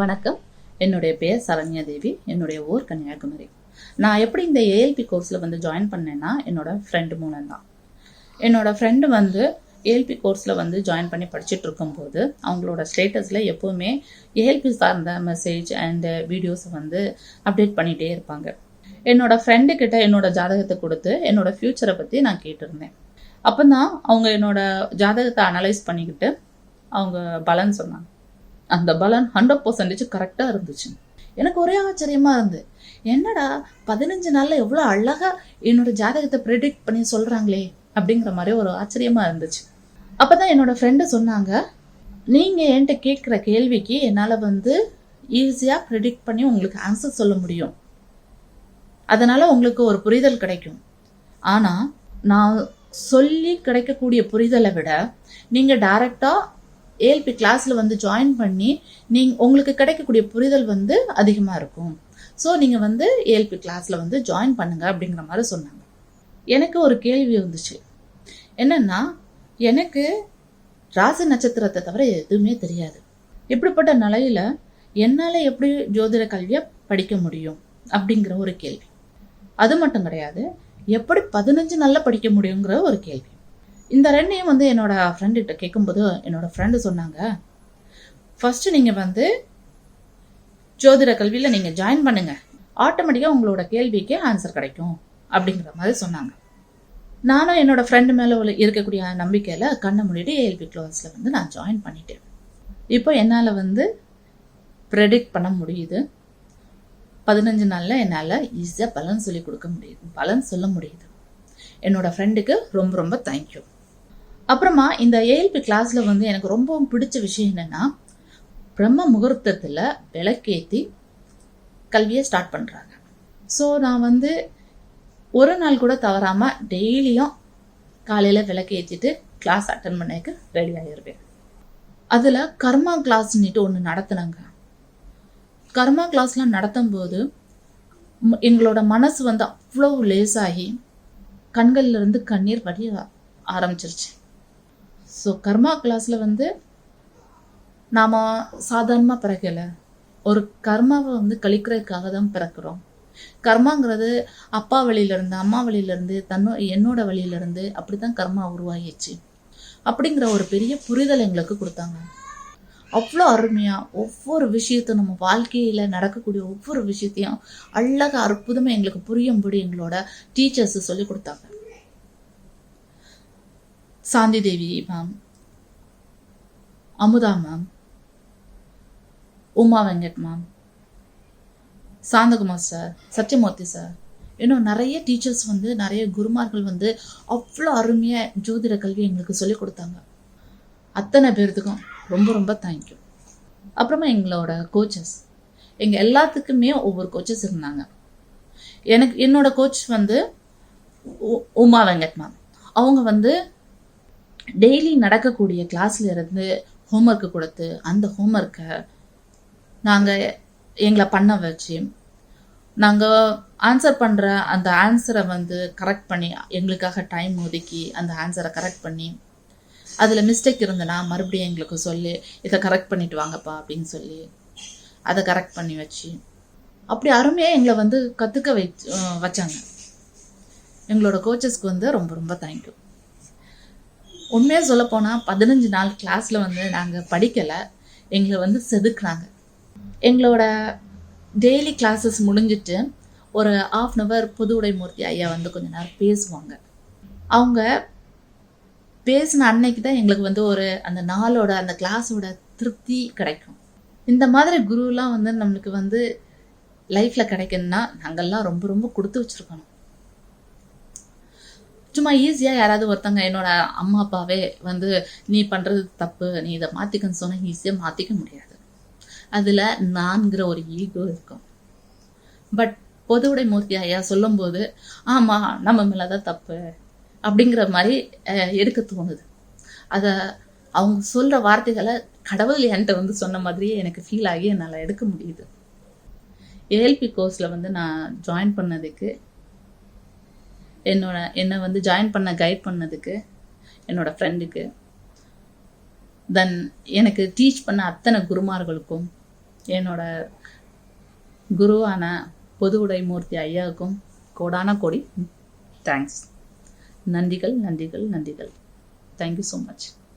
வணக்கம். என்னுடைய பேர் சரண்யா தேவி. என்னுடைய ஊர் கன்னியாகுமரி. நான் எப்படி இந்த ஏஎல்பி கோர்ஸில் வந்து ஜாயின் பண்ணேன்னா என்னோட ஃப்ரெண்டு மூலம் தான். என்னோட ஃப்ரெண்டு வந்து ஏஎல்பி கோர்ஸில் வந்து ஜாயின் பண்ணி படிச்சுட்டு இருக்கும்போது அவங்களோட ஸ்டேட்டஸில் எப்போவுமே ஏஎல்பி சார்ந்த மெசேஜ் அண்ட் வீடியோஸை வந்து அப்டேட் பண்ணிகிட்டே இருப்பாங்க. என்னோட ஃப்ரெண்டு கிட்ட என்னோட ஜாதகத்தை கொடுத்து என்னோட ஃப்யூச்சரை பற்றி நான் கேட்டிருந்தேன். அப்போ தான் அவங்க என்னோட ஜாதகத்தை அனலைஸ் பண்ணிக்கிட்டு அவங்க பலன் சொன்னாங்க. அந்த பலன் 100% கரெக்டாக இருந்துச்சு. எனக்கு ஒரே ஆச்சரியமா இருந்து, என்னடா 15 நாள்ல எவ்வளோ அழகா என்னோட ஜாதகத்தை ப்ரெடிக்ட் பண்ணி சொல்றாங்களே அப்படிங்கிற மாதிரி ஒரு ஆச்சரியமா இருந்துச்சு. அப்பதான் என்னோட ஃப்ரெண்டு சொன்னாங்க, நீங்க என்கிட்ட கேட்குற கேள்விக்கு என்னால் வந்து ஈஸியா ப்ரெடிக்ட் பண்ணி உங்களுக்கு ஆன்சர் சொல்ல முடியும். அதனால உங்களுக்கு ஒரு புரிதல் கிடைக்கும். ஆனா நான் சொல்லி கிடைக்கக்கூடிய புரிதலை விட நீங்க டைரக்டா ஏஎல்பி கிளாஸ்ல வந்து ஜாயின் பண்ணி உங்களுக்கு கிடைக்கக்கூடிய புரிதல் வந்து அதிகமா இருக்கும். ஸோ நீங்க வந்து ஏஎல்பி கிளாஸ்ல வந்து ஜாயின் பண்ணுங்க அப்படிங்கிற மாதிரி சொன்னாங்க. எனக்கு ஒரு கேள்வி வந்துச்சு. என்னன்னா, எனக்கு ராசி நட்சத்திரத்தை தவிர எதுவுமே தெரியாது. இப்படிப்பட்ட நிலையில என்னால எப்படி ஜோதிட கல்வியை படிக்க முடியும் அப்படிங்கிற ஒரு கேள்வி. அது மட்டும் கிடையாது, எப்படி 15 நாள்ல படிக்க முடியுங்கிற ஒரு கேள்வி. இந்த ரெண்டையும் வந்து என்னோட ஃப்ரெண்டு கிட்ட கேட்கும்போது என்னோட ஃப்ரெண்டு சொன்னாங்க, ஃபர்ஸ்ட் நீங்க வந்து ஜோதிட கல்வியில நீங்க ஜாயின் பண்ணுங்க, ஆட்டோமேட்டிக்கா உங்களோட கேள்விக்கு ஆன்சர் கிடைக்கும் அப்படிங்கிற மாதிரி சொன்னாங்க. நானும் என்னோட ஃப்ரெண்டு மேல இருக்கக்கூடிய நம்பிக்கையில கண்ணை மூடிட்டு ஏஎல்பி கிளாஸ்ல வந்து நான் ஜாயின் பண்ணிட்டேன். இப்போ என்னால வந்து ப்ரெடிக்ட் பண்ண முடியுது. 15 நாள்ல என்னால ஈஸியா பலன் சொல்லி கொடுக்க முடியுது, பலன் சொல்ல முடியுது. என்னோட ஃப்ரெண்டுக்கு ரொம்ப ரொம்ப தேங்க்யூ. அப்புறமா இந்த ஏஎல்பி கிளாஸ்ல வந்து எனக்கு ரொம்பவும் பிடிச்ச விஷயம் என்னன்னா, பிரம்ம முகூர்த்தத்துல விளக்கேத்தி கல்வியை ஸ்டார்ட் பண்றாங்க. ஸோ நான் வந்து ஒரு நாள் கூட தவறாம டெய்லியும் காலையில விளக்கேற்றிட்டு கிளாஸ் அட்டன் பண்ணக்கு ரெடி ஆகிருவேன். அதுல கர்மா கிளாஸ்ன்னுட்டு ஒன்று நடத்தினாங்க. கர்மா கிளாஸ்லாம் நடத்தும் போது எங்களோட மனசு வந்து அவ்வளோ லேசாகி கண்கள்ல இருந்து கண்ணீர் வடிய ஆரம்பிச்சிருச்சு. ஸோ கர்மா கிளாஸ்ல வந்து நாம சாதாரணமாக பிறக்கல, ஒரு கர்மாவை வந்து கழிக்கிறதுக்காக தான் பிறக்கிறோம். கர்மாங்கிறது அப்பா வழியிலிருந்து, அம்மா வழியிலிருந்து, என்னோட வழியிலிருந்து அப்படித்தான் கர்மா உருவாகிடுச்சு அப்படிங்கிற ஒரு பெரிய புரிதல் எங்களுக்கு கொடுத்தாங்க. அவ்வளோ அருமையா ஒவ்வொரு விஷயத்தையும், நம்ம வாழ்க்கையில நடக்கக்கூடிய ஒவ்வொரு விஷயத்தையும் அழகா அற்புதமா எங்களுக்கு புரியும்படி எங்களோட டீச்சர்ஸ் சொல்லி கொடுத்தாங்க. Shanthi Devi ma'am, Amudha ma'am, Uma Venkat ma'am, Santhakumar sir, Sathyamoorthy sir, இன்னும் நிறைய டீச்சர்ஸ் வந்து, நிறைய குருமார்கள் வந்து அவ்வளோ அருமையா ஜோதிட கல்வி எங்களுக்கு சொல்லி கொடுத்தாங்க. அத்தனை பேர்த்துக்கும் ரொம்ப ரொம்ப தேங்க்யூ. அப்புறமா எங்களோட கோச்சஸ், எங்கள் எல்லாத்துக்குமே ஒவ்வொரு கோச்சஸ் இருந்தாங்க. என்னோட கோச் வந்து உமா வெங்கட் மேம். அவங்க வந்து டெய்லி நடக்கக்கூடிய கிளாஸ்ல இருந்து ஹோம்ஒர்க்கு கொடுத்து அந்த ஹோம்ஒர்க்கை எங்களை பண்ண வச்சு நாங்கள் ஆன்சர் பண்ணுற அந்த ஆன்சரை வந்து கரெக்ட் பண்ணி எங்களுக்காக டைம் ஒதுக்கி அந்த ஆன்சரை கரெக்ட் பண்ணி, அதில் மிஸ்டேக் இருந்தனா மறுபடியும் எங்களுக்கு சொல்லி இதை கரெக்ட் பண்ணிட்டு வாங்கப்பா அப்படின்னு சொல்லி அதை கரெக்ட் பண்ணி வச்சு அப்படி அருமையாக எங்களை வந்து கற்றுக்க வச்சாங்க. எங்களோட கோச்சஸ்க்கு வந்து ரொம்ப ரொம்ப தேங்க்யூ. உண்மையாக சொல்ல போனால் 15 நாள் கிளாஸில் வந்து நாங்கள் படிக்கலை, எங்களை வந்து செதுக்குனாங்க. எங்களோட டெய்லி கிளாஸஸ் முடிஞ்சிட்டு ஒரு 1/2 hour புதுவுடைமூர்த்தி ஐயா வந்து கொஞ்ச நேரம் பேசுவாங்க. அவங்க பேசின அன்னைக்கு தான் எங்களுக்கு வந்து ஒரு அந்த நாளோட அந்த கிளாஸோட திருப்தி கிடைக்கும். இந்த மாதிரி குருலாம் வந்து நம்மளுக்கு வந்து லைஃப்ல கிடைக்கணும்னா நாங்கள்லாம் ரொம்ப ரொம்ப கொடுத்து வச்சிருக்கணும். சும்மா ஈஸியா யாராவது ஒருத்தங்க என்னோட அம்மா அப்பாவே வந்து நீ பண்றது தப்பு, நீ இதை மாத்திக்கன்னு சொன்னா ஈஸியா மாத்திக்க முடியாது. அதுல நான்கிற ஒரு ஈகோ இருக்கும். பட் பொதுவுடைமூர்த்தி ஐயா சொல்லும் போது ஆமா நம்ம மேலதான் தப்பு அப்படிங்கிற மாதிரி எடுக்க தோணுது. அதை அவங்க சொல்ற வார்த்தைகளை கடவுள் என்கிட்ட வந்து சொன்ன மாதிரியே எனக்கு ஃபீல் ஆகி என்னால் எடுக்க முடியுது. ஏஎல்பி கோர்ஸில் வந்து நான் ஜாயின் பண்ணதுக்கு, என்னை வந்து ஜாயின் பண்ண கைட் பண்ணதுக்கு என்னோட ஃப்ரெண்டுக்கு, தென் எனக்கு டீச் பண்ண அத்தனை குருமார்களுக்கும் என்னோட குருவான பொது உடைமூர்த்தி ஐயாவுக்கும் கோடான கோடி தேங்க்ஸ். நன்றிகள் நன்றிகள் நன்றிகள். Thank you so much.